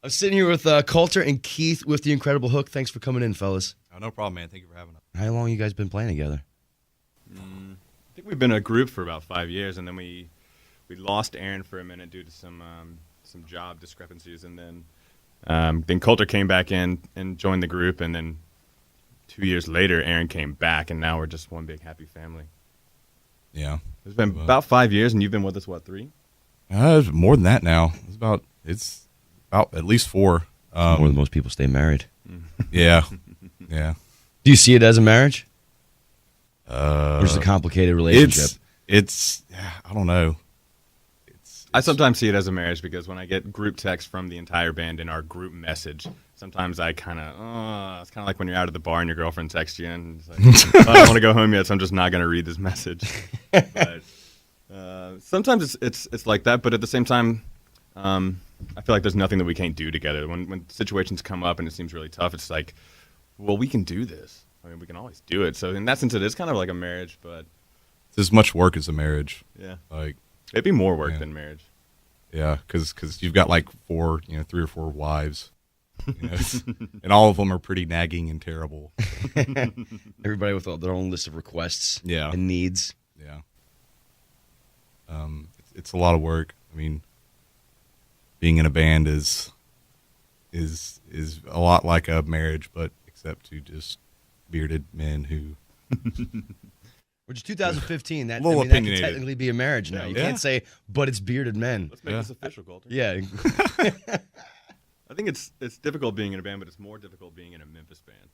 I'm sitting here with Coulter and Keith with the Incredible Hook. Thanks for coming in, fellas. Oh, no problem, man. Thank you for having us. How long you guys been playing together? I think we've been a group for about 5 years, and then we lost Aaron for a minute due to some job discrepancies, and then Coulter came back in and joined the group, and then 2 years later, Aaron came back, and now we're just one big happy family. Yeah. It's been about 5 years, and you've been with us, what, 3? It's more than that now. It's about at least 4. More than most people stay married. Yeah. Yeah. Do you see it as a marriage? Or is it a complicated relationship? It's I don't know. I sometimes see it as a marriage because when I get group text from the entire band in our group message, sometimes I kind of, it's kind of like when you're out at the bar and your girlfriend texts you and it's like, I don't want to go home yet, so I'm just not going to read this message. But sometimes it's like that, but at the same time, I feel like there's nothing that we can't do together. When situations come up and it seems really tough, it's like, well, we can do this. I mean, we can always do it. So in that sense, it is kind of like a marriage, but It's as much work as a marriage. yeah, Like, it'd be more work than marriage. yeah, because you've got like 3 or 4 wives, and all of them are pretty nagging and terrible. Everybody with their own list of requests Yeah. and needs. Yeah. It's a lot of work. I mean, being in a band is a lot like a marriage, but except to just bearded men who. Which is 2015. That, Little that can opinionated. technically be a marriage now. You Yeah. can't say, but it's bearded men. Let's make this official, Coulter. Yeah. I think it's difficult being in a band, but it's more difficult being in a Memphis band.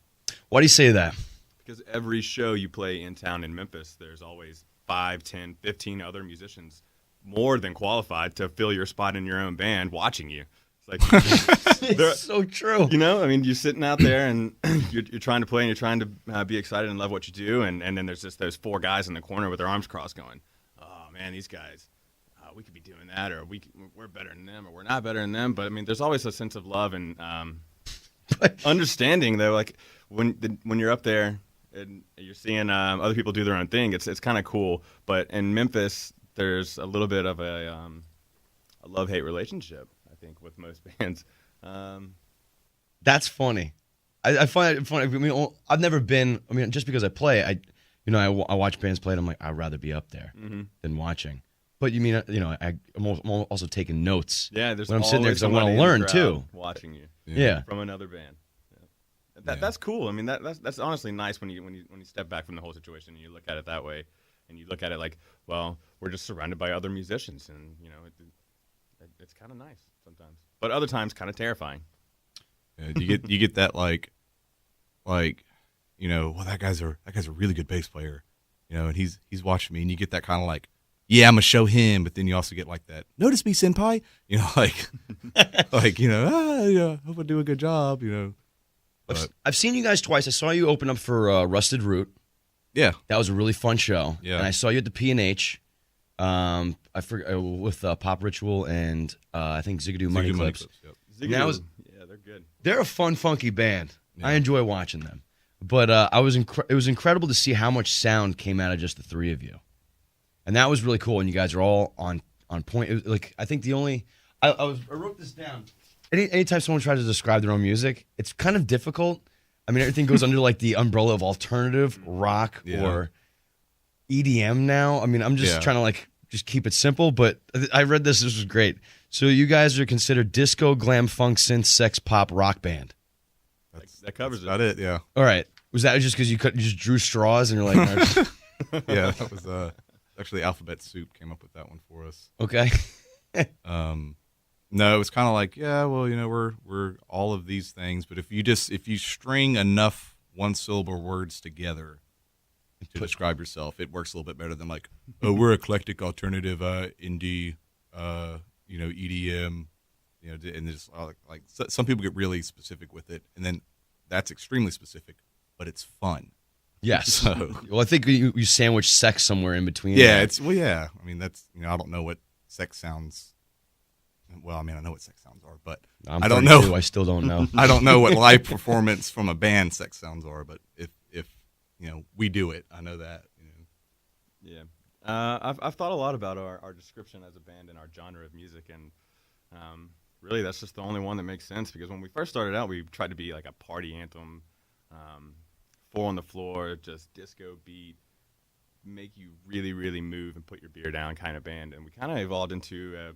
Why do you say that? Because every show you play in town in Memphis, there's always 5, 10, 15 other musicians more than qualified to fill your spot in your own band watching you. It's like, It's so true. you know, I mean, you're sitting out there and you're trying to play and you're trying to be excited and love what you do. And then there's just those 4 guys in the corner with their arms crossed going, oh, man, these guys, we could be doing that, or we're better than them, or we're not better than them. But, I mean, there's always a sense of love and understanding, though, like when you're up there and you're seeing other people do their own thing, it's kind of cool. But in Memphis, there's a little bit of a love-hate relationship, I think, with most bands. That's funny. I find it funny. I mean, I've never been. I mean, just because I play, I watch bands play, and I'm like, I'd rather be up there than watching. But you mean, I'm also taking notes. Yeah, there's when I'm sitting there always because I want somebody to in the learn crowd too. watching you. Yeah. From another band. Yeah. That's cool. I mean, that's honestly nice when you step back from the whole situation and you look at it that way, and you look at it like, well, we're just surrounded by other musicians, and it's kind of nice sometimes, but other times kind of terrifying. Yeah, you get that like well, that guy's a really good bass player, and he's watching me, and you get that kind of like, yeah, I'm gonna show him, but then you also get like that, notice me, senpai, like hope I do a good job, But, I've seen you guys twice. I saw you open up for Rusted Root. yeah, That was a really fun show. Yeah. And I saw you at the P&H. I forgot with Pop Ritual and I think Zigadoo Money Clips. Yep. Zigadoo, Now is- yeah, they're good. They're a fun, funky band. Yeah. I enjoy watching them. But it was incredible to see how much sound came out of just the 3 of you, and that was really cool. And you guys are all on point. It was like, I think the only I wrote this down. Anytime someone tries to describe their own music, it's kind of difficult. I mean, everything goes under like the umbrella of alternative rock or EDM now. I mean, I'm just trying to just keep it simple. But I read this. This was great. So you guys are considered disco, glam, funk, synth, sex, pop, rock band. That covers That's about it. Yeah, All right. Was that just because you just drew straws and you're like, yeah. That was actually Alphabet Soup came up with that one for us. okay. No, it was kind of like, yeah, well, we're all of these things, but if you string enough one syllable words together to describe yourself, it works a little bit better than like, oh, we're eclectic, alternative, indie, EDM, and just like some people get really specific with it, and then that's extremely specific, but it's fun. Yes. So, Well, I think you sandwich sex somewhere in between. yeah, there. I mean, that's I don't know what sex sounds. Well, I mean, I know what sex sounds are, but I'm I don't 32, know. I still don't know. I don't know what live performance from a band sex sounds are, but if we do it, I know that. Yeah. I've thought a lot about our description as a band and our genre of music, and really, that's just the only one that makes sense because when we first started out, we tried to be like a party anthem, 4 on the floor, just disco beat, make you really, really move and put your beer down kind of band. And we kind of evolved into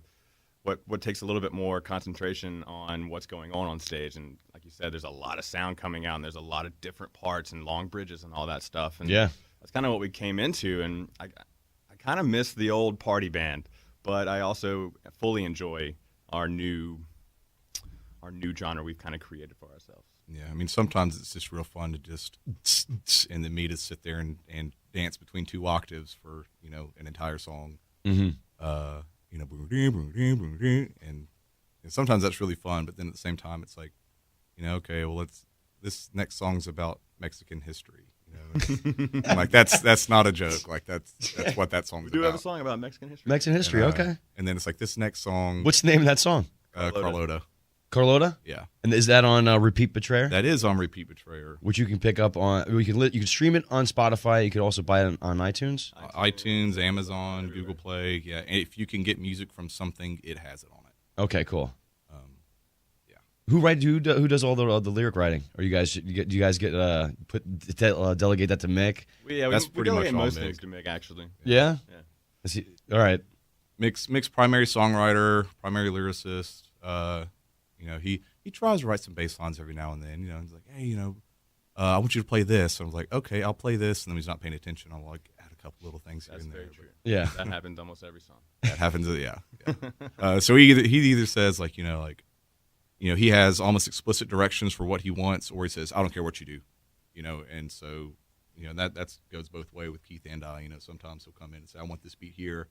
what takes a little bit more concentration on what's going on stage. And like you said, there's a lot of sound coming out, and there's a lot of different parts and long bridges and all that stuff. And Yeah. that's kind of what we came into. And I kind of miss the old party band, but I also fully enjoy our new genre we've kind of created for ourselves. Yeah, I mean, sometimes it's just real fun to just and then me to sit there and dance between 2 octaves for, you know, an entire song. Mm-hmm. You know, and sometimes that's really fun, but then at the same time, it's like, you know, okay, well, this next song's about Mexican history. You know, and like that's not a joke. Like that's what that song's We do about. have a song about Mexican history. Mexican history, And, okay. And then it's like this next song. What's the name of that song? Carlota. Carlota? Yeah, And is that on Repeat Betrayer? that is on Repeat Betrayer. Which you can pick up on. You can stream it on Spotify. You could also buy it on iTunes. iTunes, Amazon, Google Play. Yeah, and if you can get music from something, it has it on it. Okay, cool. Yeah. Who does all the lyric writing? Or do you guys delegate that to Mick? That's we pretty delegate much all most Mick. things to Mick, actually. Yeah. Yeah. Is he, all right. Mick's primary songwriter, primary lyricist. You know, he tries to write some bass lines every now and then. You know, he's like, hey, you know, I want you to play this. And I was like, okay, I'll play this. And then he's not paying attention. I'll like add a couple little things here That's and there. very true. Yeah. That happens almost every song. That happens. Yeah. So he either says like, you know, he has almost explicit directions for what he wants, or he says, I don't care what you do, you know. And so, you know, that goes both ways with Keith and I. You know, sometimes he'll come in and say, I want this beat here,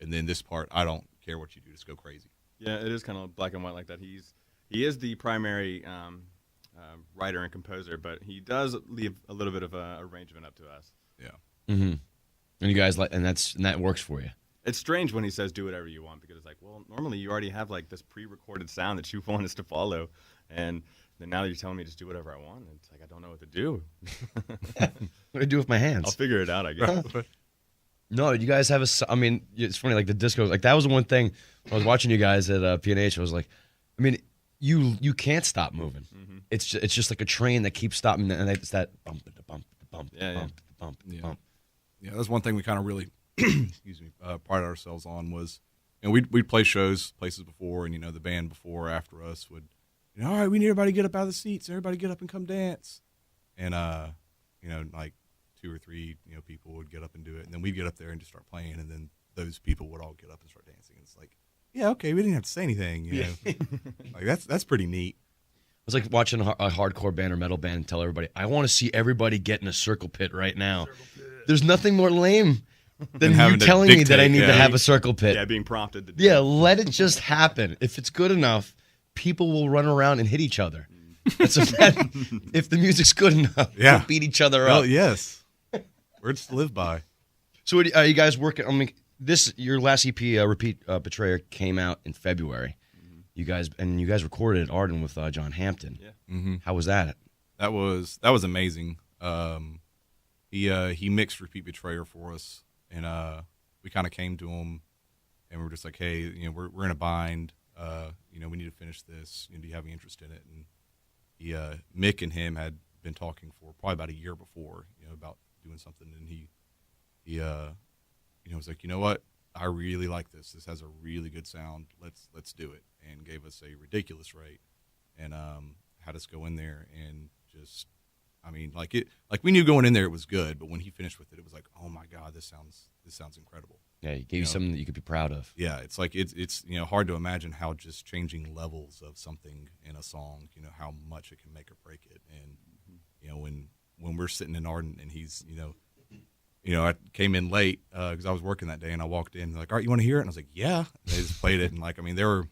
and then this part, I don't care what you do, just go crazy. Yeah, it is kind of black and white like that. He is the primary writer and composer, but he does leave a little bit of a arrangement up to us. Yeah. Mm-hmm. And you guys and that works for you. It's strange when he says do whatever you want because it's like, well, normally you already have like this pre-recorded sound that you want us to follow, and then now you're telling me just do whatever I want. And it's like I don't know what to do. What do I do with my hands? I'll figure it out, I guess. No, you guys have I mean, it's funny, like the disco, like that was the one thing when I was watching you guys at PNH, I was like, I mean, you can't stop moving. Mm-hmm. It's just like a train that keeps stopping, and it's that bump, bump, bump, Yeah, bump, bump, Yeah. bump. Yeah, that's one thing we kind of really, excuse me, prided ourselves on was, you know, we'd play shows places before, and you know, the band before or after us would, you know, all right, we need everybody to get up out of the seats, everybody get up and come dance, and you know, like 2 or 3, you know, people would get up and do it, and then we'd get up there and just start playing, and then those people would all get up and start dancing. And it's like, yeah, okay, we didn't have to say anything, you know, like that's pretty neat. It's like watching a hardcore band or metal band tell everybody, I want to see everybody get in a circle pit right now. There's nothing more lame than you having to telling me that I dictate, need to yeah. have a circle pit. Yeah, being prompted to do Yeah, let it just happen. If it's good enough, people will run around and hit each other. That's a fact. If the music's good enough, Yeah. they'll beat each other Well, up. yes, words to live by. So are you guys working? I mean, your last EP, Repeat Betrayer, came out in February. You guys recorded at Arden with John Hampton. Yeah. Mm-hmm. How was that? That was amazing. He mixed Repeat Betrayer for us, and we kind of came to him, and we were just like, hey, you know, we're in a bind. You know, we need to finish this. You know, do you have any interest in it? And he, Mick and him had been talking for probably about a year before, you know, about doing something, and he you know, was like, you know what, I really like this. This has a really good sound. Let's do it, and gave us a ridiculous rate, and had us go in there and just, I mean, like we knew going in there it was good, but when he finished with it, it was like, oh my God, this sounds incredible. Yeah, he gave you something that you could be proud of. Yeah, it's like it's you know, hard to imagine how just changing levels of something in a song, you know, how much it can make or break it. And you know, when we're sitting in Arden and he's, you know, I came in late because I was working that day, and I walked in like, all right, you want to hear it? And I was like, yeah. And they just played it, and like, I mean, there were,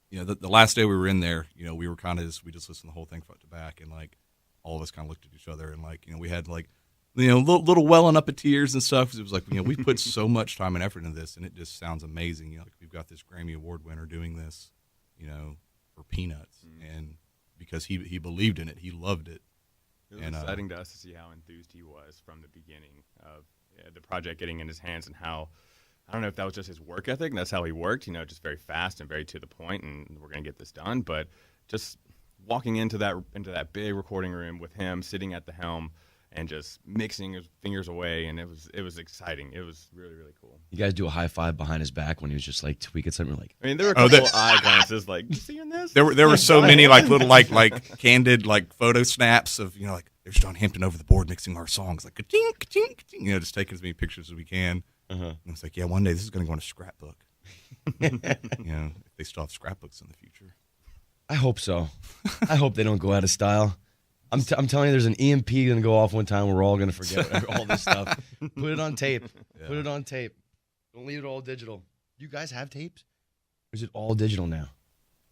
you know, the last day we were in there, you know, we were kind of we just listened to the whole thing front to back, and like all of us kind of looked at each other, and like, you know, we had like, you know, little welling up of tears and stuff. 'Cause it was like, you know, we put so much time and effort into this, and it just sounds amazing. You know, like we've got this Grammy Award winner doing this, you know, for peanuts, and because he believed in it, he loved it. It was And, exciting to us to see how enthused he was from the beginning of the project getting in his hands, and how I don't know if that was just his work ethic, and that's how he worked, just very fast and very to the point, and we're going to get this done. But just walking into that big recording room with him sitting at the helm and just mixing his fingers away, and it was exciting. It was really, really cool. You guys do a high five behind his back when he was just like tweaking something like. I mean, there were a couple eye glances like, you seeing this? There were so many like little like candid like photo snaps of like there's John Hampton over the board mixing our songs like ka-ting, ka-ting, ka-ting, just taking as many pictures as we can. And it's like, yeah, one day this is going to go on a scrapbook. If they still have scrapbooks in the future. I hope so. I hope they don't go out of style. I'm telling you, there's an EMP going to go off one time. We're all going to forget all this stuff. Put it on tape. Yeah. Put it on tape. Don't leave it all digital. You guys have tapes? Or is it all digital now?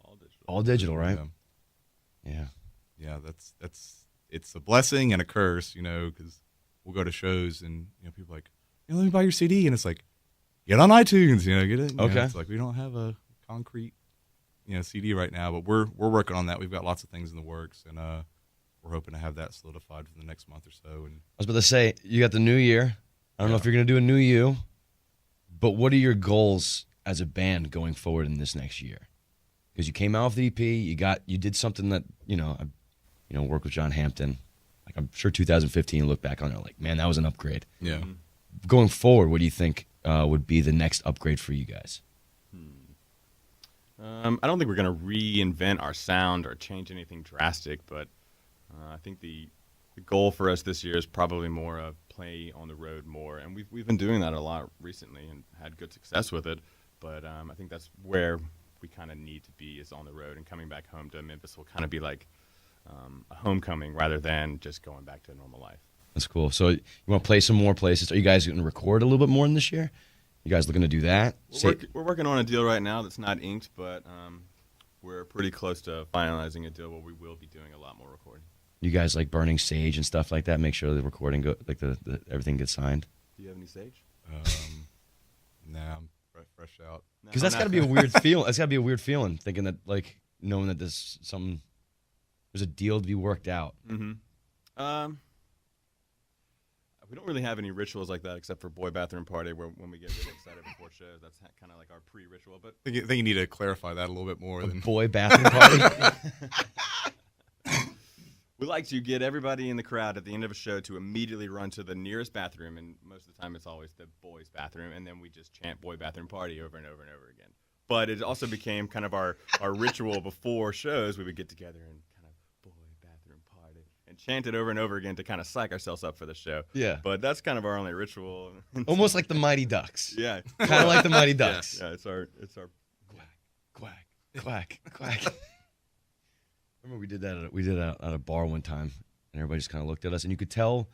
All digital. All digital, right? Yeah. Yeah, it's a blessing and a curse, because we'll go to shows and people are like, let me buy your CD, and it's like, get on iTunes, get it. Okay. It's like we don't have a concrete, CD right now, but we're working on that. We've got lots of things in the works, and we're hoping to have that solidified for the next month or so. And I was about to say, you got the new year. I don't know if you're going to do a new you, but what are your goals as a band going forward in this next year? Because you came out with the EP, you did something that work with John Hampton. Like I'm sure 2015, you look back on it like, man, that was an upgrade. Yeah. Mm-hmm. Going forward, what do you think would be the next upgrade for you guys? I don't think we're going to reinvent our sound or change anything drastic, but I think the goal for us this year is probably more of play on the road more, and we've been doing that a lot recently and had good success with it. But I think that's where we kind of need to be, is on the road, and coming back home to Memphis will kind of be like a homecoming rather than just going back to normal life. That's cool. So you want to play some more places? Are you guys going to record a little bit more in this year? You guys looking to do that? We're working on a deal right now that's not inked, but we're pretty close to finalizing a deal where we will be doing a lot more recording. You guys like burning sage and stuff like that? Make sure the recording the everything gets signed. Do you have any sage? Nah, I'm fresh out. Because that's got to be a weird feel. That's got to be a weird feeling, thinking that knowing that there's a deal to be worked out. Mm-hmm. We don't really have any rituals like that except for Boy Bathroom Party, where when we get really excited before shows. That's kind of like our pre-ritual. But I think you need to clarify that a little bit more. Boy Bathroom Party? We like to get everybody in the crowd at the end of a show to immediately run to the nearest bathroom, and most of the time it's always the boys' bathroom, and then we just chant Boy Bathroom Party over and over and over again. But it also became kind of our ritual before shows. We would get together and kind of Boy Bathroom Party and chant it over and over again to kind of psych ourselves up for the show. Yeah. But that's kind of our only ritual. Almost like the Mighty Ducks. Yeah. Kind of like the Mighty Ducks. Yeah, it's our Quack, quack, quack. I remember we did that at a bar one time, and everybody just kind of looked at us, and you could tell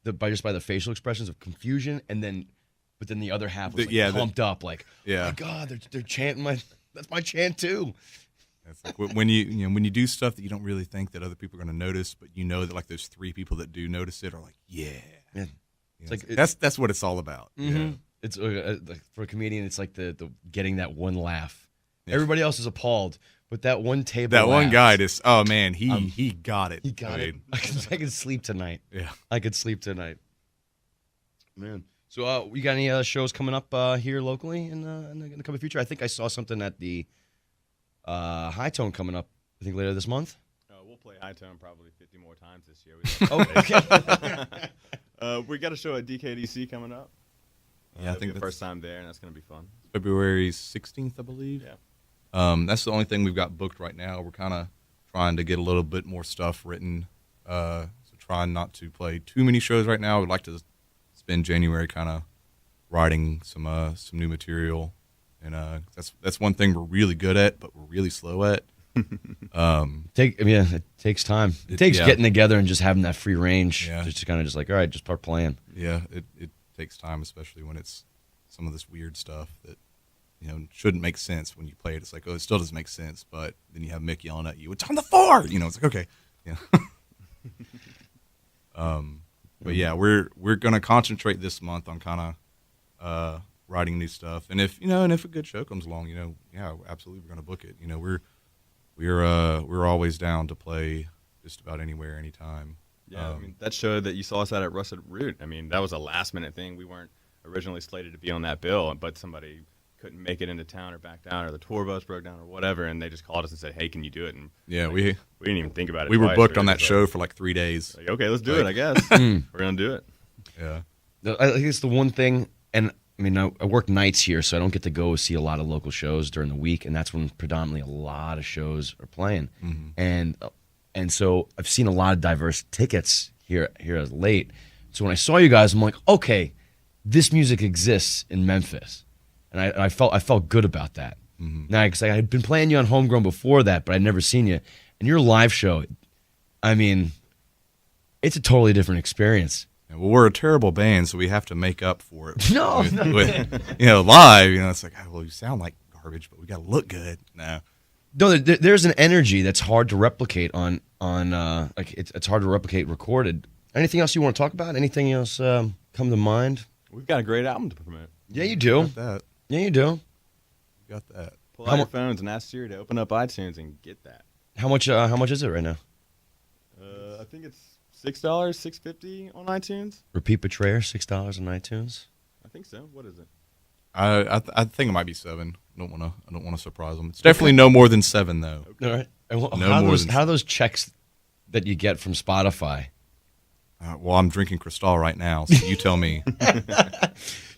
by the facial expressions of confusion, but then the other half was pumped up, like, oh my God, they're chanting that's my chant too. It's like when you do stuff that you don't really think that other people are going to notice, but that like those three people that do notice it are like, it's like that's what it's all about. Mm-hmm. Yeah. It's like for a comedian, it's like the getting that one laugh. Yeah. Everybody else is appalled. But that one table, that one guy just, oh man, he got it. He got it. I could sleep tonight. Yeah, I could sleep tonight. Man, so you got any shows coming up here locally in the coming future? I think I saw something at the High Tone coming up. I think later this month. We'll play High Tone probably 50 more times this year. Okay. We got a show at DKDC coming up. Yeah, I think the first time there, and that's going to be fun. February 16th, I believe. Yeah. That's the only thing we've got booked right now. We're kind of trying to get a little bit more stuff written, so trying not to play too many shows right now. We'd like to spend January kind of writing some new material, and that's one thing we're really good at, but we're really slow at. It takes time. It takes getting together and just having that free range. Yeah. Just kind of just like, all right, just start playing. Yeah, it takes time, especially when it's some of this weird stuff that shouldn't make sense when you play it. It's like, oh, it still doesn't make sense, but then you have Mick yelling at you, it's on the 4! It's like, okay. Yeah. But yeah, we're going to concentrate this month on kind of writing new stuff. And if a good show comes along, absolutely we're going to book it. We're always down to play just about anywhere, anytime. Yeah, that show that you saw us at Russet Root, that was a last minute thing. We weren't originally slated to be on that bill, but somebody couldn't make it into town or backed out, or the tour bus broke down or whatever, and they just called us and said, "Hey, can you do it?" And Yeah, like, we didn't even think about it. we were twice. booked We on were that just show for like 3 days. like, okay, let's do it. I guess we're gonna do it. Yeah. I think it's the one thing, and I mean, I work nights here, so I don't get to go see a lot of local shows during the week, and that's when predominantly a lot of shows are playing, and so I've seen a lot of diverse tickets here as late. So when I saw you guys, I'm like, okay, this music exists in Memphis, and I felt good about that. Now, because I had been playing you on Homegrown before that, but I'd never seen you, and your live show, I mean, it's a totally different experience. Yeah, well, we're a terrible band, so we have to make up for it. No, with, no. with, live, it's like, oh, well, you sound like garbage, but we got to look good. No. No, there's an energy that's hard to replicate on like it's hard to replicate recorded. Anything else you want to talk about? Anything else come to mind? We've got a great album to promote. Yeah, you do. Got that. Yeah, you do. Got that. Pull out your phones and ask Siri to open up iTunes and get that. How much is it right now? I think it's $6.50 on iTunes. Repeat Betrayer, $6 on iTunes. I think so. What is it? I think it might be 7. I don't want to surprise them. It's definitely no more than 7 though. All right. And No more than- how are those checks that you get from Spotify? Well, I'm drinking Cristal right now, so you tell me.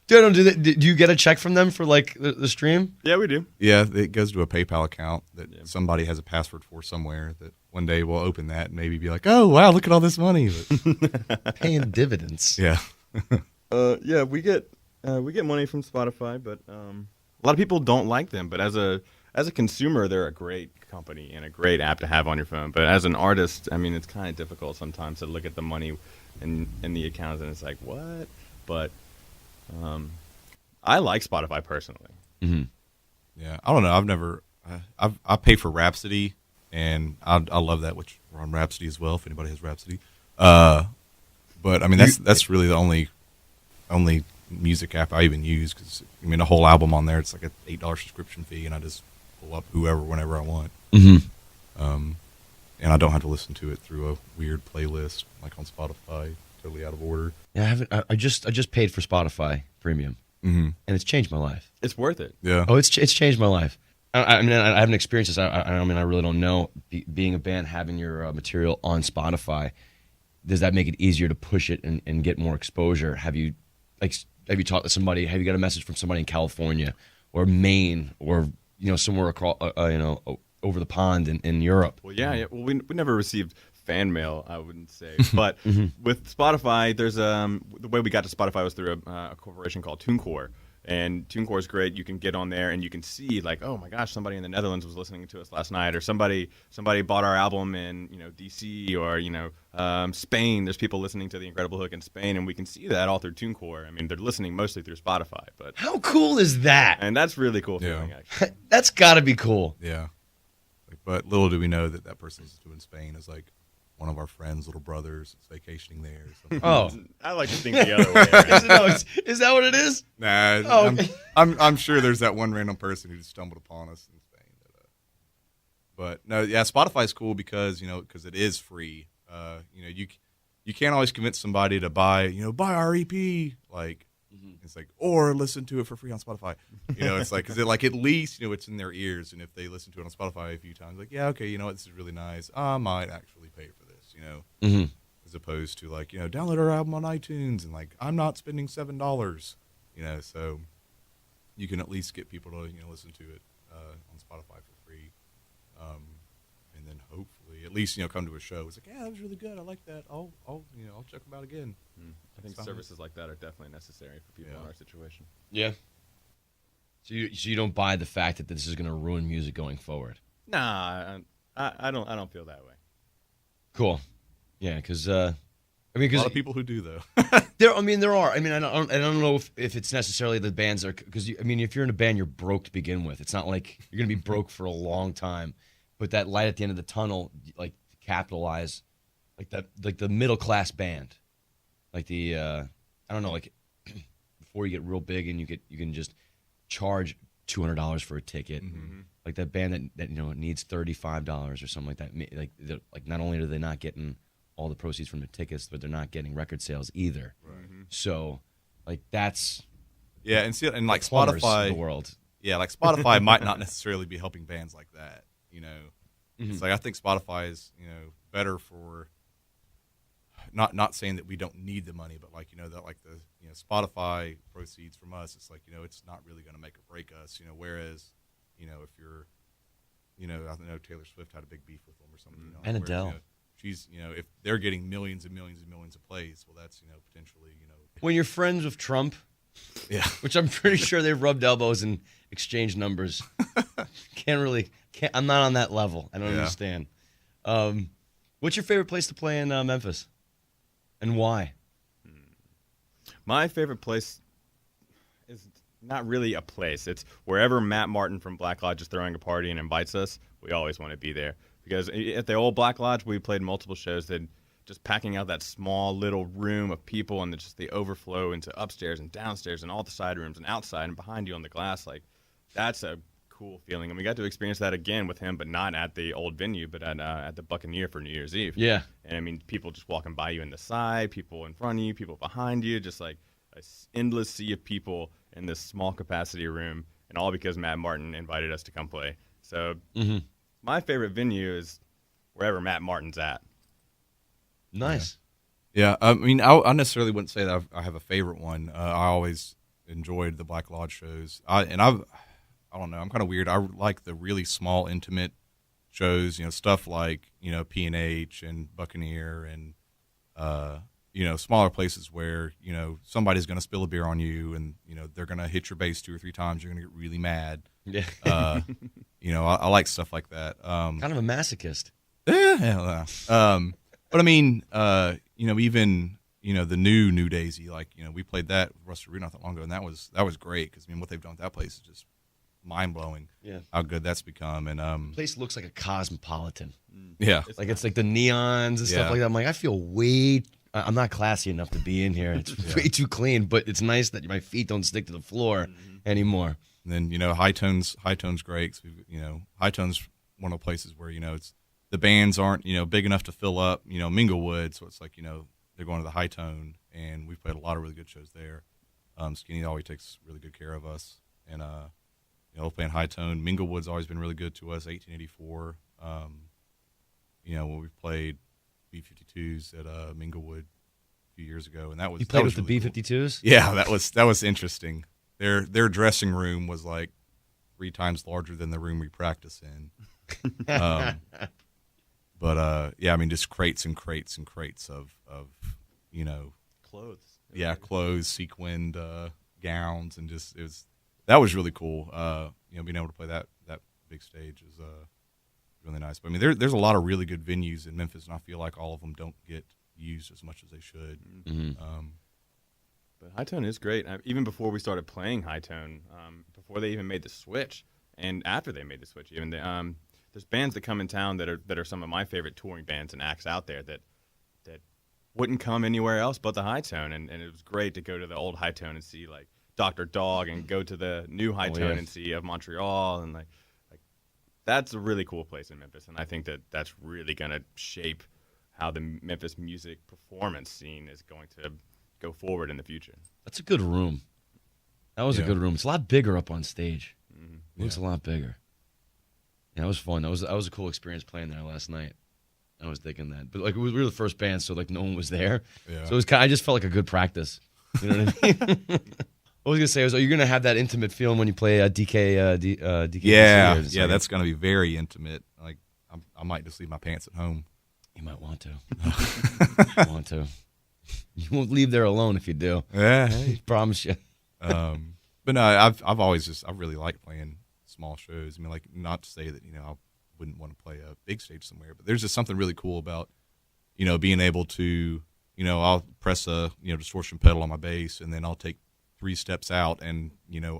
Do you get a check from them for like the stream? Yeah, we do. Yeah, it goes to a PayPal account that somebody has a password for somewhere. That one day we'll open that and maybe be like, "Oh wow, look at all this money!" But, Paying dividends. yeah, Yeah, we get money from Spotify, but a lot of people don't like them. But as a consumer, they're a great company and a great app to have on your phone. But as an artist, I mean, it's kind of difficult sometimes to look at the money in the accounts and it's like, what? But I like Spotify personally. yeah. I don't know. I've never. I pay for Rhapsody, and I love that. Which we're on Rhapsody as well. If anybody has Rhapsody, but I mean that's really the only music app I even use because I mean a whole album on there. It's like an $8 subscription fee, and I just pull up whoever whenever I want. And I don't have to listen to it through a weird playlist like on Spotify, totally out of order. Yeah, I haven't. I just paid for Spotify Premium, and it's changed my life. It's worth it. Yeah. Oh, it's changed my life. I mean, I haven't experienced this. I mean, I really don't know. Being a band, having your material on Spotify, does that make it easier to push it and get more exposure? Have you talked to somebody? Have you got a message from somebody in California or Maine or somewhere across over the pond in Europe? Well, yeah. Well, we never received fan mail, I wouldn't say, but with Spotify, there's the way we got to Spotify was through a corporation called TuneCore. And TuneCore is great. You can get on there and you can see like, oh my gosh, somebody in the Netherlands was listening to us last night, or somebody bought our album in DC or Spain. There's people listening to The Incredible Hook in Spain, and we can see that all through TuneCore. I mean, they're listening mostly through Spotify, but How cool is that? and that's really cool feeling. Yeah. Actually, That's got to be cool. Yeah. But little do we know that person's doing Spain is like one of our friends' little brothers is vacationing there. Or something. Oh, I like to think the other way around. no, is that what it is? Nah, Oh, okay. I'm sure there's that one random person who just stumbled upon us in Spain. But no, yeah, Spotify's cool because it is free. You can't always convince somebody to buy our EP it's like or listen to it for free on Spotify. It's like because at least it's in their ears, and if they listen to it on Spotify a few times, like yeah, okay, this is really nice. I might actually pay for this. As opposed to download our album on iTunes and I'm not spending $7. So you can at least get people to listen to it on Spotify for free, and then hopefully at least come to a show. It's like yeah, that was really good. I like that. I'll check them out again. I think services like that are definitely necessary for people in our situation. Yeah. So you don't buy the fact that this is going to ruin music going forward? Nah, I don't feel that way. Cool. Yeah, because A lot of people who do though. there are. I don't know if it's necessarily the bands are because if you're in a band, you're broke to begin with. It's not like you're going to be broke for a long time, but that light at the end of the tunnel, to capitalize, the middle class band, before you get real big and you can just charge $200 for a ticket. Like that band that needs $35 or something like that. Not only are they not getting all the proceeds from the tickets, but they're not getting record sales either. Right. So that's Yeah, and like plumbers of Spotify, the world. yeah, like Spotify might not necessarily be helping bands like that. You know, it's like I think Spotify is better for. Not saying that we don't need the money, but like that like the Spotify proceeds from us, it's like it's not really going to make or break us. Whereas if you're I know Taylor Swift had a big beef with them or something. And where, Adele. She's if they're getting millions and millions and millions of plays, well that's potentially When you're friends with Trump, yeah. which I'm pretty sure they've rubbed elbows and exchanged numbers. Can't. I'm not on that level. I don't understand. What's your favorite place to play in Memphis, and why? My favorite place is not really a place. It's wherever Matt Martin from Black Lodge is throwing a party and invites us, we always want to be there. Because at the old Black Lodge, we played multiple shows that just packing out that small little room of people and just the overflow into upstairs and downstairs and all the side rooms and outside and behind you on the glass. Like, that's a cool feeling. And we got to experience that again with him, but not at the old venue, but at the Buccaneer for New Year's Eve. Yeah. And I mean, people just walking by you in the side, people in front of you, people behind you, just like an endless sea of people in this small capacity room, and all because Matt Martin invited us to come play. So my favorite venue is wherever Matt Martin's at. Nice. Yeah, I mean, I necessarily wouldn't say that I have a favorite one. I always enjoyed the Black Lodge shows. I don't know. I'm kind of weird. I like the really small, intimate shows. Stuff like P&H and Buccaneer and smaller places where somebody's going to spill a beer on you and they're going to hit your bass 2 or 3 times. You're going to get really mad. Yeah. I like stuff like that. Kind of a masochist. Yeah. But I mean, even the new Daisy, like we played that with Russ Arena not that long ago, and that was great because what they've done with that place is just mind blowing. Yeah, how good that's become, and the place looks like a cosmopolitan. Yeah, it's like the neons and stuff like that. I'm like, I feel I'm not classy enough to be in here. It's way too clean, but it's nice that my feet don't stick to the floor anymore. And then High Tone's great. 'Cause High Tone's one of the places where it's the bands aren't big enough to fill up Minglewood, so it's like they're going to the High Tone, and we've played a lot of really good shows there. Skinny always takes really good care of us, and playing High Tone. Minglewood's always been really good to us. 1884, when we played B-52s at Minglewood a few years ago, and that was you played with the really B-52s. Cool. Yeah, that was interesting. Their dressing room was like 3 times larger than the room we practice in. But yeah, I mean, just crates and crates and crates of Clothes. Yeah, clothes, sequined gowns, and that was really cool. Being able to play that big stage is really nice. But I mean, there's a lot of really good venues in Memphis, and I feel like all of them don't get used as much as they should. But High Tone is great. Even before we started playing High Tone, before they even made the switch, and after they made the switch, even there's bands that come in town that are some of my favorite touring bands and acts out there that wouldn't come anywhere else but the High Tone, and it was great to go to the old High Tone and see like Dr. Dog, and go to the new High Tone and see of Montreal, and like that's a really cool place in Memphis, and I think that's really gonna shape how the Memphis music performance scene is going to go forward in the future. That's a good room. That was a good room. It's a lot bigger up on stage. It looks a lot bigger. Yeah, it was fun. That was a cool experience playing there last night. I was thinking that, but like we were the first band, so like no one was there. Yeah. So it was I just felt like a good practice. You know what I mean? What I was gonna say was, are you gonna have that intimate feeling when you play DK? Yeah, that's gonna be very intimate. Like I might just leave my pants at home. You might want to. You won't leave there alone if you do. Yeah, I promise you. But no, I've always I really like playing small shows. I mean, like, not to say that I wouldn't want to play a big stage somewhere, but there's just something really cool about being able to I'll press a distortion pedal on my bass, and then I'll take 3 steps out, and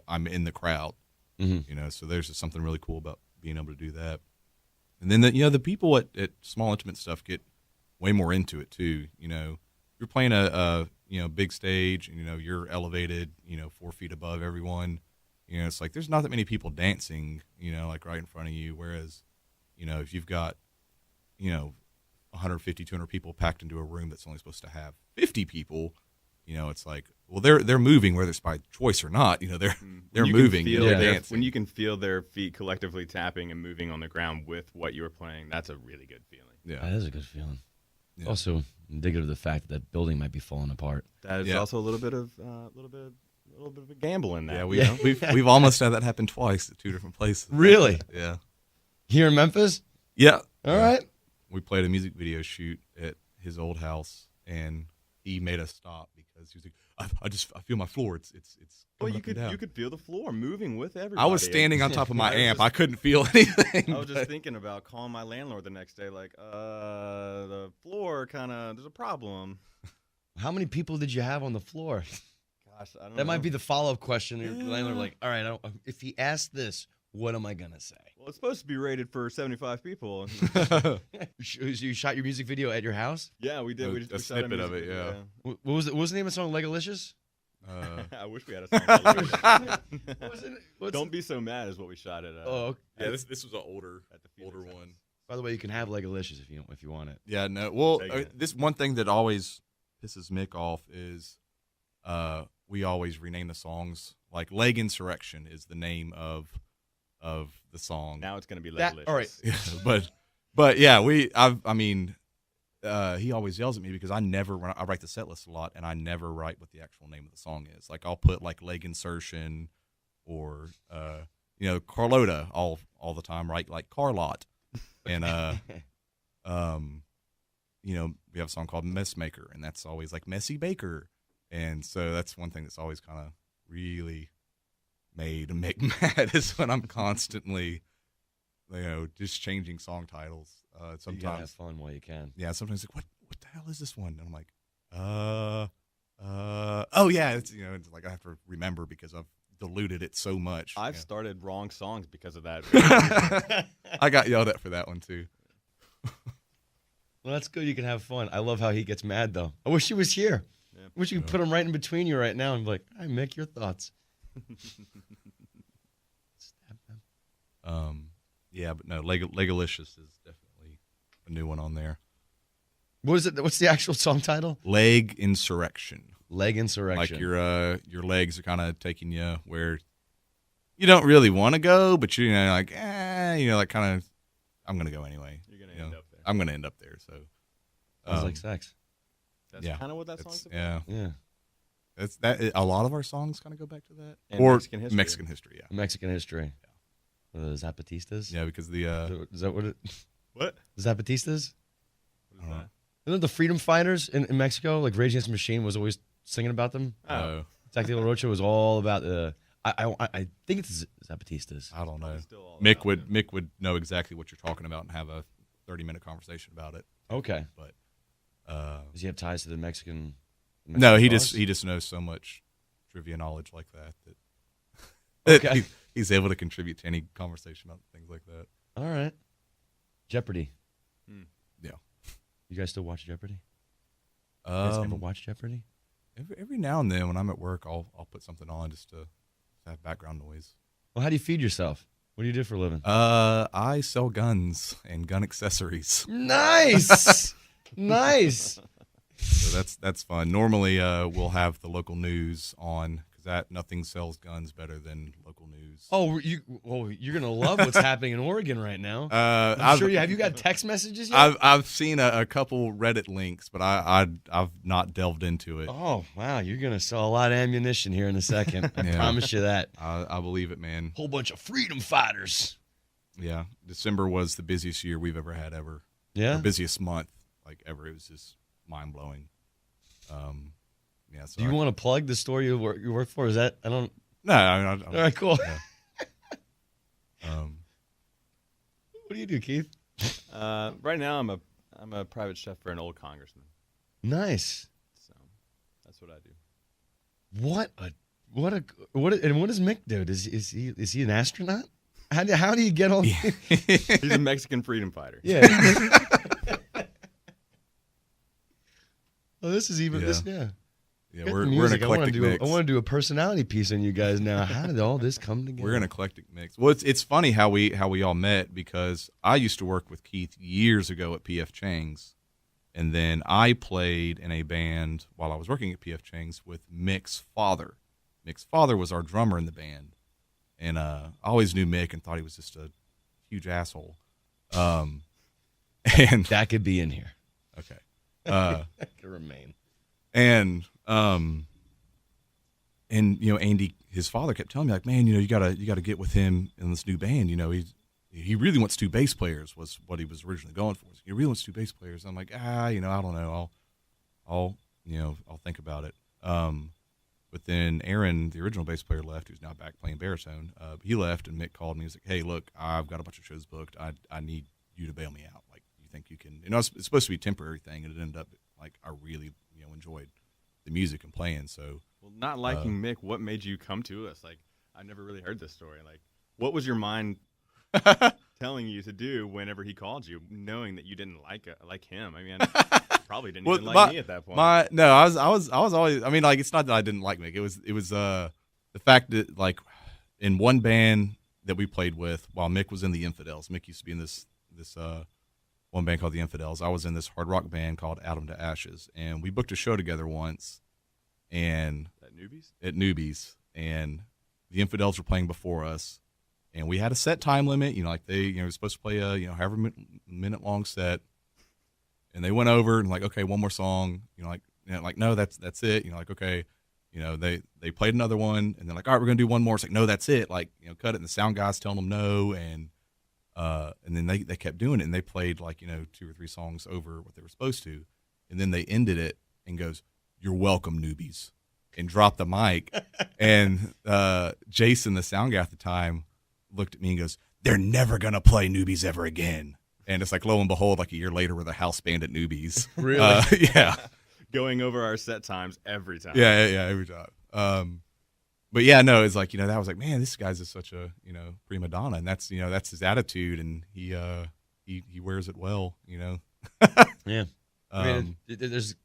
I'm in the crowd. So there's just something really cool about being able to do that. And then the people at small intimate stuff get way more into it too. You're playing a big stage, and you're elevated 4 feet above everyone. It's like there's not that many people dancing like right in front of you, whereas if you've got 150, 200 people packed into a room that's only supposed to have 50 people, it's like, well, they're moving whether it's by choice or not. They're When you can moving. feel They're their- dancing. when you can feel their feet collectively tapping and moving on the ground with what you were playing, that's a really good feeling. Yeah. That is a good feeling. Yeah. Also indicative of the fact that that building might be falling apart. That is Yeah. also a little bit of a gamble in that. Yeah, we've almost had that happen twice at 2 different places. Really? Yeah. Here in Memphis? Yeah. All right. We played a music video shoot at his old house, and he made us stop because he was like, I feel my floor. It's Well, coming you up and down." could feel the floor moving with everybody. I was standing on top of my I was amp. just- I couldn't feel anything. I was just thinking about calling my landlord the next day, like, the floor there's a problem. How many people did you have on the floor? Gosh, I don't know. That might be the follow-up question. Your landlord, like, all right, if he asked this, what am I gonna say? Well, it's supposed to be rated for 75 people. You shot your music video at your house? Yeah, we did. A We just we shot snippet of music it, video, What was the name of the song? Legalicious? I wish we had a song. Like What was it? Don't be so mad is what we shot at. Oh, okay. Yeah, this was an older at the Phoenix House. one. By the way, you can have Legalicious if you want it. Yeah, no. Well, Take it. this one thing that always pisses Mick off is we always rename the songs. Like Leg Insurrection is the name of the song. Now it's gonna be That- Legalicious. all right. Yeah, but yeah, he always yells at me because I write the set list a lot, and I never write what the actual name of the song is. Like I'll put like leg insertion or Carlota all the time, right? Like Carlot, and we have a song called Mess Maker, and that's always like Messy Baker, and so that's one thing that's always kind of really made Mick mad is when I'm constantly just changing song titles. You gotta have Sometimes, fun while you can. yeah, sometimes like, what the hell is this one? And I'm like, oh yeah, it's like I have to remember because I've diluted it so much. I've started wrong songs because of that. I got yelled at for that one too. Well, that's good. You can have fun. I love how he gets mad, though. I wish he was here. Yeah. I wish you could put him right in between you right now and be like, "Hi, Mick, your thoughts." Yeah, but no, Legalicious is definitely a new one on there. What is it? What's the actual song title? Leg Insurrection. Leg Insurrection. Like your legs are kind of taking you where you don't really want to go, but like kind of I'm gonna go anyway. You're gonna end up there. I'm gonna end up there. So Sounds like sex. That's yeah, kind of what that song's about. yeah. Yeah. That's that. A lot of our songs kind of go back to that, And or Mexican history. Mexican history. Yeah, Mexican history. The Zapatistas? yeah, because the Is that what it What? Zapatistas? What is that? Isn't it the freedom fighters in Mexico? Like Rage Against the Machine was always singing about them. Tacti La Rocha was all about the. I think it's Zapatistas. I don't know. It's still all Mick about Mick would know exactly what you're talking about and have a 30-minute conversation about it. Okay. But Does he have ties to the Mexican? no, he cause? just knows so much trivia knowledge like that Okay. he's able to contribute to any conversation about things like that. All right. Jeopardy. Yeah. You guys still watch Jeopardy? You guys ever watch Jeopardy? Every now and then when I'm at work, I'll put something on just to have background noise. Well, how do you feed yourself? What do you do for a living? I sell guns and gun accessories, Nice. Nice. so that's fun. Normally, we'll have the local news on because that nothing sells guns better than local news. Oh, you're gonna love what's happening in Oregon right now. I'm I've, sure you have. You got text messages yet? I've seen a couple Reddit links, but I've not delved into it. Oh wow, you're gonna sell a lot of ammunition here in a second. I Yeah. promise you that. I believe it, man. Whole bunch of freedom fighters. Yeah, December was the busiest year we've ever had ever. Yeah. Or busiest month like ever. It was just mind blowing. Yeah. So Do you want to plug the store you work for? Is that I don't. No, I All right, cool. Yeah. What do you do, Keith? Right now, I'm a private chef for an old congressman. Nice. So that's what I do. And what does Mick do? Is he an astronaut? How do you get on? He's a Mexican freedom fighter. Yeah. Well, this is even this. Yeah. Yeah, Get we're the an music. eclectic I mix. want to do a personality piece on you guys now. How did all this come together? We're an eclectic mix. Well, it's funny how we all met because I used to work with Keith years ago at PF Chang's, And then I played in a band while I was working at P.F. Chang's with Mick's father. Mick's father was our drummer in the band. And I always knew Mick and thought he was just a huge asshole. And That could be in here. okay. That could remain. And Andy, his father, kept telling me, like, man, you gotta get with him in this new band. He really wants 2 bass players, was what he was originally going for. He really wants 2 bass players. I'm like, I don't know. I'll think about it. But then Aaron, the original bass player, left, who's now back playing baritone. He left, and Mick called me. He was like, hey, look, I've got a bunch of shows booked. I need you to bail me out. Like, you think you can? It's supposed to be a temporary thing, and it ended up like I really enjoyed the music and playing. So, Well, not liking Mick, what made you come to us? Like, I've never really heard this story. Like, what was your mind telling you to do whenever he called you, knowing that you didn't like him? I mean, probably didn't even like me at that point. I was always. I mean, like, it's not that I didn't like Mick. It was the fact that, like, in one band that we played with while Mick was in the Infidels. Mick used to be in this one band called the Infidels. I was in this hard rock band called Atom to Ashes, and we booked a show together once. And at Newbies, and the Infidels were playing before us, and we had a set time limit. Like they, were supposed to play a however minute long set, and they went over and like, okay, one more song. Like no, that's it. Like, okay, they played another one, and they're like, all right, we're gonna do one more. It's like, no, that's it. Like, cut it. And the sound guys telling them no, and then they kept doing it, and they played like 2 or 3 songs over what they were supposed to, and then they ended it and goes, you're welcome, newbies, and dropped the mic. And Jason, the sound guy at the time, looked at me and goes, they're never going to play Newbies ever again. And it's like, lo and behold, like a year later, we're the house band at Newbies. Really? Yeah. Going over our set times every time. Yeah, every time. But yeah, no, it's like, that was like, man, this guy's just such a, prima donna. And that's, that's his attitude. And he wears it well, Yeah. I mean, there's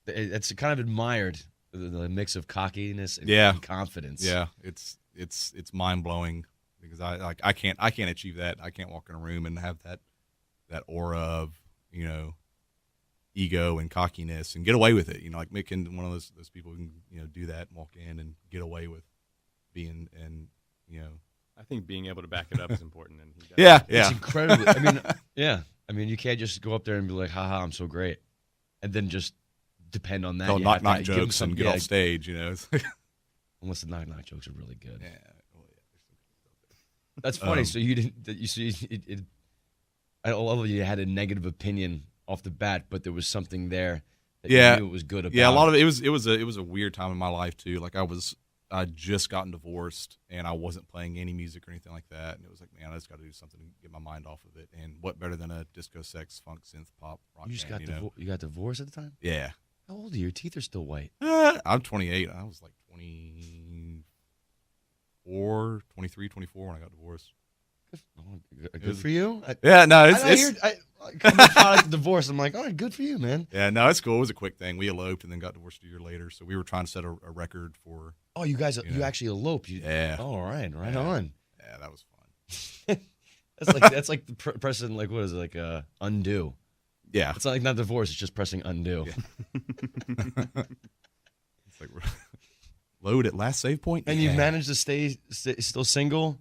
it's kind of admired, the mix of cockiness and confidence. Yeah, it's mind blowing because I can't achieve that. I can't walk in a room and have that aura of ego and cockiness and get away with it. Like Mick and one of those people who can do that and walk in and get away with being and I think being able to back it up is important. And It's incredible. I mean, you can't just go up there and be like, haha, I'm so great, and then just depend on that. Tell knock jokes and get off stage, Unless the knock jokes are really good. Yeah. That's funny. So you didn't. You see, I love you had a negative opinion off the bat, but there was something there that you knew it was good about. Yeah, a lot of it was a weird time in my life too. Like I just gotten divorced and I wasn't playing any music or anything like that, and it was like, man, I just got to do something to get my mind off of it. And what better than a disco, sex, funk, synth, pop, rock? You just got you got divorced at the time. Yeah. How old are you? Your teeth are still white. I'm 28. I was like 24, 23, 24 when I got divorced. Good for you. No, I'm a product of divorce. I'm like, all right, good for you, man. Yeah, no, it's cool. It was a quick thing. We eloped and then got divorced a year later. So we were trying to set a record for. Oh, you guys, you actually eloped. Yeah. Oh, all right, on. Yeah, that was fun. That's like the pressing, like, what is it, like undo. Yeah. It's not divorce, it's just pressing undo. Yeah. It's like load at last save point. And you've managed to stay still single?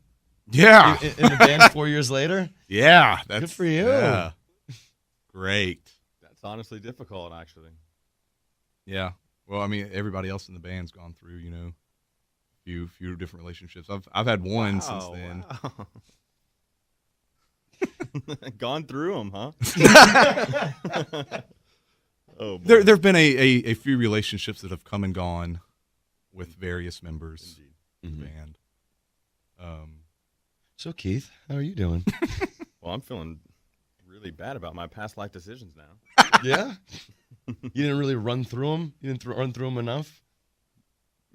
Yeah. In the band 4 years later? Yeah. Good for you. Yeah. Great. That's honestly difficult, actually. Yeah. Well, I mean, everybody else in the band's gone through, few different relationships. I've had one since then. Wow. Gone through them, huh? Oh, boy. There've been a few relationships that have come and gone with various members of the band. So Keith, how are you doing? Well, I'm feeling really bad about my past life decisions now. Yeah? You didn't really run through them? You didn't run through them enough?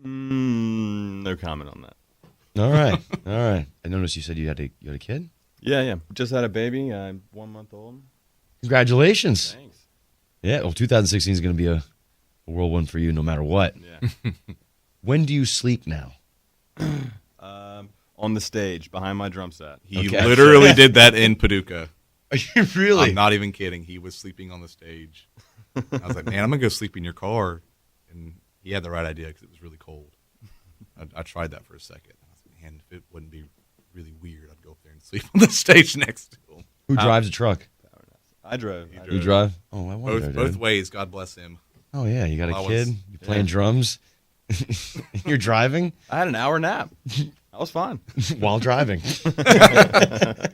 No comment on that. All right. I noticed you said you had a kid? Yeah. Just had a baby. I'm 1 month old. Congratulations. Thanks. Yeah, well, 2016 is going to be a whirlwind for you no matter what. Yeah. When do you sleep now? On the stage behind my drum set. He literally did that in Paducah. Are you really? I'm not even kidding. He was sleeping on the stage. I was like, man, I'm going to go sleep in your car. And he had the right idea because it was really cold. I tried that for a second. I was like, man, if it wouldn't be really weird, I'd go up there and sleep on the stage next to him. Who drives a truck? I drove. You drive? Oh, I wonder. Both ways, God bless him. Oh, yeah. You got Well, a I kid. was- You're playing drums. You're driving I had an hour nap. I was fine. while driving.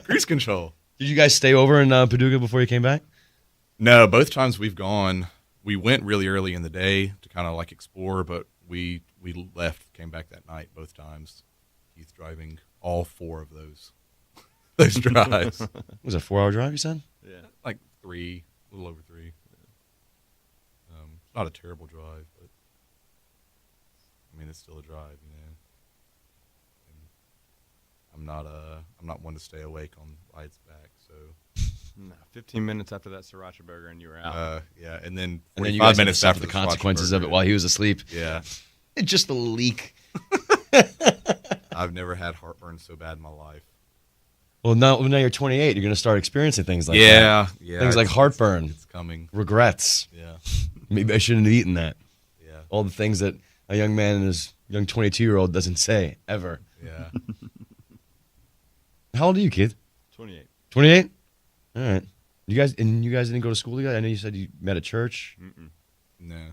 Cruise control. Did you guys stay over in Paducah before you came back? No, both times we've gone, we went really early in the day to kind of like explore, but we left, came back that night both times. Keith driving all 4 of those drives. Was it a 4-hour drive, you said? Yeah. Like 3, a little over 3. It's not a terrible drive, but I mean it's still a drive, you know. And I'm not one to stay awake on rides back, so No, 15 minutes after that sriracha burger and you were out. yeah, and then And then you 45 guys had to minutes suffer after the sriracha consequences of it burger. while he was asleep. Yeah, It's just a leak. I've never had heartburn so bad in my life. Well, now you're 28. You're going to start experiencing things like that. Yeah, Things like it's- heartburn, It's coming. regrets. Yeah, Maybe I shouldn't have eaten that. yeah, All the things that a young man and his young 22-year-old doesn't say ever. yeah. How old are you, kid? 28. 28? All right. You guys didn't go to school together? I know you said you met at church. Mm-mm. No, Is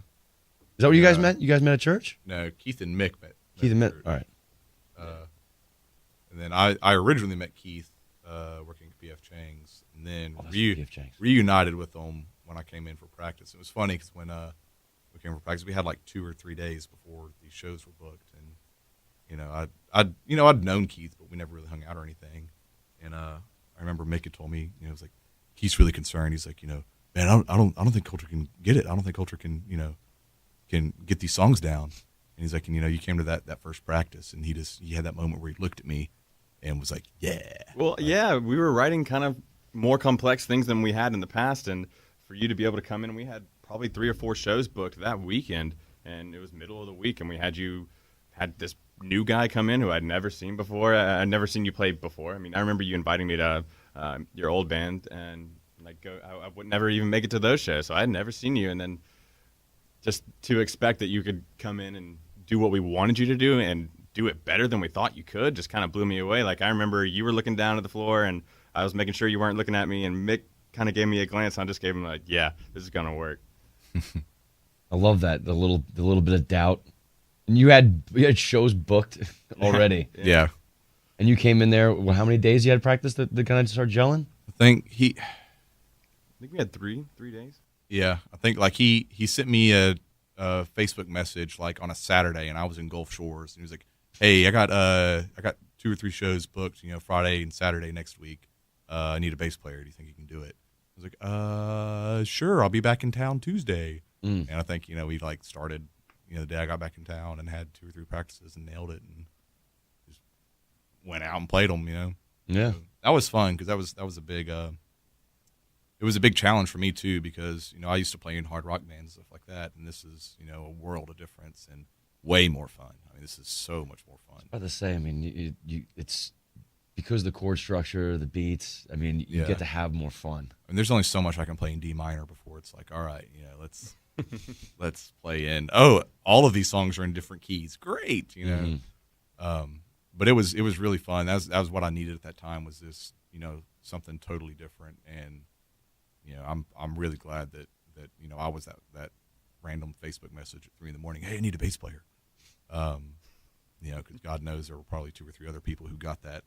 that where you guys Yeah. met? You guys met at church? no. Keith and Mick met. Keith and Mick. third. All right. And then I originally met Keith working at PF Chang's, and then Oh, that's PF Chang's. reunited with them when I came in for practice. It was funny because when we came for practice, we had like 2 or 3 days before these shows were booked, and I'd known Keith, but we never really hung out or anything. And I remember Mick had told me, it was like Keith's really concerned. He's like, man, I don't think Culture can get it. I don't think Culture can get these songs down. And he's like, you came to that first practice, and he had that moment where he looked at me and was like, yeah. Well, yeah, we were writing kind of more complex things than we had in the past, and for you to be able to come in, we had probably 3 or 4 shows booked that weekend, and it was middle of the week, and we had this new guy come in who I'd never seen before. I'd never seen you play before. I mean, I remember you inviting me to your old band, and I would never even make it to those shows, so I had never seen you, and then just to expect that you could come in and do what we wanted you to do and do it better than we thought you could just kind of blew me away. Like, I remember you were looking down at the floor, and I was making sure you weren't looking at me, and Mick kind of gave me a glance, and I just gave him like, yeah, this is going to work. I love that, the little bit of doubt. And you had shows booked already. Yeah. And you came in there, well, how many days you had practice to kind of start gelling? I think I think we had three days. Yeah, I think like he sent me a Facebook message like on a Saturday, and I was in Gulf Shores, and he was like, "Hey, I got 2 or 3 shows booked, Friday and Saturday next week. I need a bass player. Do you think you can do it?" I was like, "Sure, I'll be back in town Tuesday." And I think we like started the day I got back in town and had 2 or 3 practices and nailed it, and just went out and played them. Yeah. So that was fun because that was a big. It was a big challenge for me too because I used to play in hard rock bands and stuff like that, and this is a world of difference and way more fun. I mean, this is so much more fun. About to say, I mean, it's because of the chord structure, the beats. I mean, you Yeah. get to have more fun. I mean, there's only so much I can play in D minor before it's like, all right, let's play in. Oh, all of these songs are in different keys. Great, But it was really fun. That was what I needed at that time. Was this something totally different, and I'm really glad that I was that random Facebook message at 3 a.m. Hey, I need a bass player. Because God knows there were probably 2 or 3 other people who got that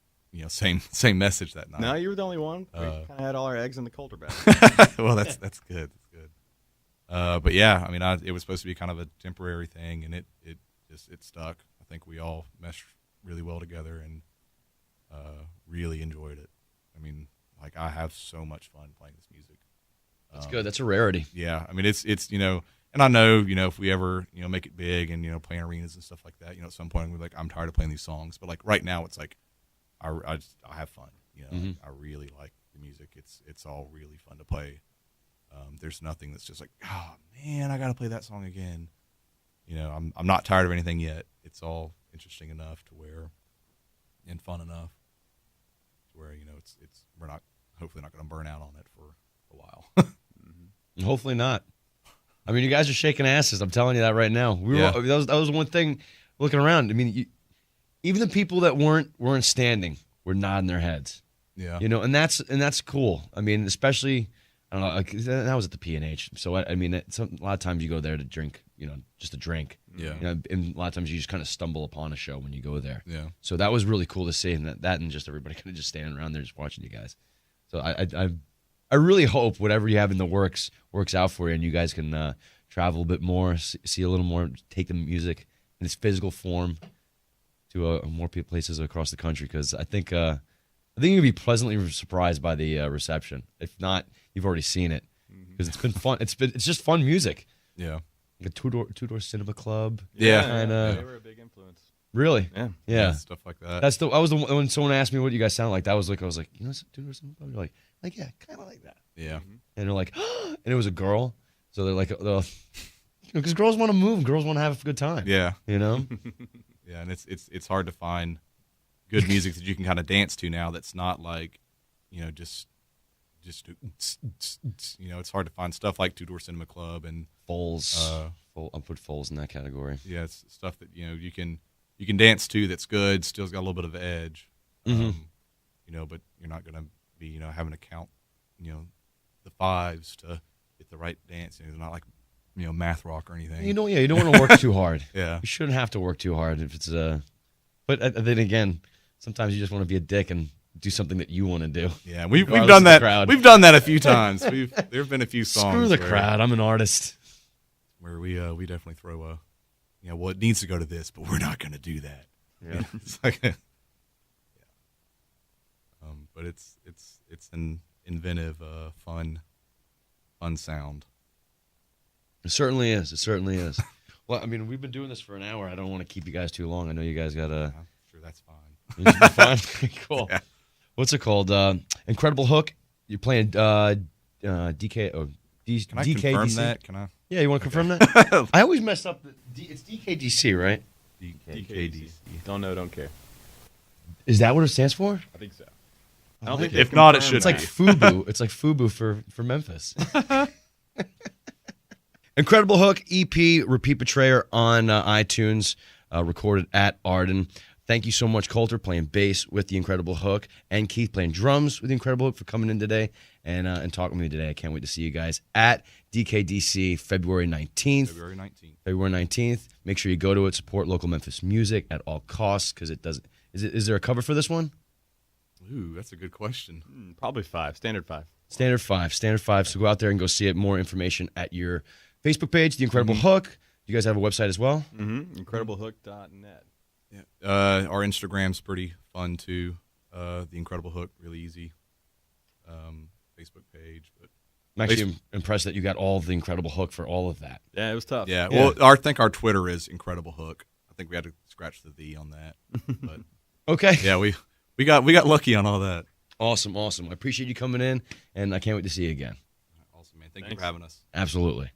same message that night. No, you were the only one. We kind of had all our eggs in the Coulter basket. Well, that's good. That's good. But yeah, I mean, it was supposed to be kind of a temporary thing, and it stuck. I think we all meshed really well together and really enjoyed it. I mean, like I have so much fun playing this music. That's good. That's a rarity. Yeah, I mean, it's and I know if we ever make it big and play in arenas and stuff like that, at some point we're like, I'm tired of playing these songs, but like right now it's like I have fun. I really like the music. It's all really fun to play. There's nothing that's just like, oh man, I got to play that song again. I'm not tired of anything yet. It's all interesting enough to where, and fun enough to where it's we're not hopefully not going to burn out on it for a while. Hopefully not. I mean, you guys are shaking asses. I'm telling you that right now. Yeah. That was one thing looking around. I mean, even the people that weren't standing were nodding their heads. Yeah. You know, and that's cool. I mean, especially I don't know. Like, that was at the P&H, so I mean, a lot of times you go there to drink. You know, just a drink. Yeah. You know, and a lot of times you just kind of stumble upon a show when you go there. Yeah. So that was really cool to see, and that and just everybody kind of just standing around there just watching you guys. So I really hope whatever you have in the works out for you, and you guys can travel a bit more, see a little more, take the music in its physical form to more places across the country. Because I think you'll be pleasantly surprised by the reception. If not, you've already seen it because it's been fun. It's just fun music. Yeah. Like a two-door cinema club. Yeah. Kinda. They were a big influence. Really? Yeah. Stuff like that. I was the one, when someone asked me what you guys sound like. That was like, I was like, you know, two-door cinema club. You're like yeah, kind of like that. Yeah. And they're like, and it was a girl. So they're like, because girls want to move, girls want to have a good time. Yeah. You know? Yeah, and it's hard to find good music that you can kind of dance to now. That's not like, you know, just you know, it's hard to find stuff like Two Door Cinema Club and Foles. I'll put Foles in that category. yeah, it's stuff that you know you can dance to that's good. Still's got a little bit of edge. Mm-hmm. You know, but you're not gonna be having to count the fives to get the right dance. It's not like math rock or anything. You don't want to work too hard. Yeah. You shouldn't have to work too hard if it's But then again, sometimes you just want to be a dick and do something that you want to do. Yeah, we've Regardless done of the that. crowd. We've done that a few times. There've been a few songs. Screw the where, crowd. I'm an artist. where we definitely throw well, it needs to go to this, but we're not going to do that. Yeah. It's like but it's an inventive, fun sound. It certainly is. It certainly is. Well, I mean, we've been doing this for an hour. I don't want to keep you guys too long. I know you guys got I'm sure that's fine. You should be fine. Cool. Yeah. What's it called? Incredible Hook. You're playing DK or Can I DKDC. confirm that? Can I? Yeah, you want to confirm that? I always mess up. It's DKDC, right? DKDC. Don't know, don't care. Is that what it stands for? I think so. I don't think If not, it should It's like be. FUBU. It's like FUBU for Memphis. Incredible Hook EP, Repeat Betrayer on iTunes, recorded at Arden. Thank you so much, Coulter, playing bass with the Incredible Hook, and Keith playing drums with the Incredible Hook for coming in today and talking with me today. I can't wait to see you guys at DKDC February 19th. February 19th. Make sure you go to it. Support local Memphis music at all costs because it doesn't. Is there a cover for this one? Ooh, that's a good question. Probably 5. Standard 5. Standard 5. So go out there and go see it. More information at your Facebook page, The Incredible Hook. You guys have a website as well? Mm-hmm. IncredibleHook.net. Yeah. Our Instagram's pretty fun too. The Incredible Hook, really easy. Facebook page, but I'm actually impressed that you got all of the Incredible Hook for all of that. Yeah, it was tough. yeah. Well, I think our Twitter is Incredible Hook. I think we had to scratch the "the" on that, but Okay. yeah, we got lucky on all that. Awesome. I appreciate you coming in, and I can't wait to see you again. Awesome, man. Thank you Thanks. for having us. Absolutely.